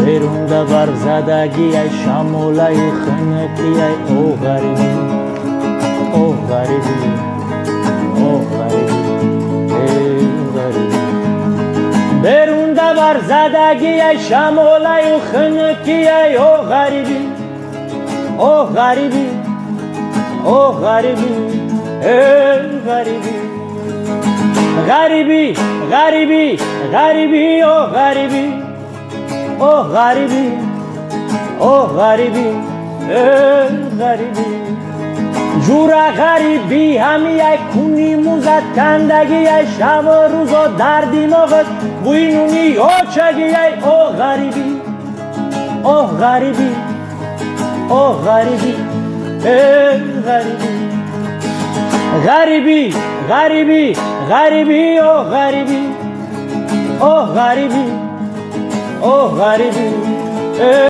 برونده بر زدگی ای شموله خنکی ای او غریبی او غریبی او غریبی ای غریبی برونده بر زدگی ای شموله خنکی ای او غریبی او غریبی او غریبی ای غریبی غریبی غریبی غریبی او غریبی او غریبی او غریبی ای غریبی جورا غریبی همی ای کنی موزد کندگی ای شب و روز و در دماغت بوینونی او چگی ای او غریبی او غریبی او غریبی ای غریبی غریبی غریبی غریبی او غریبی او غریبی او غریبی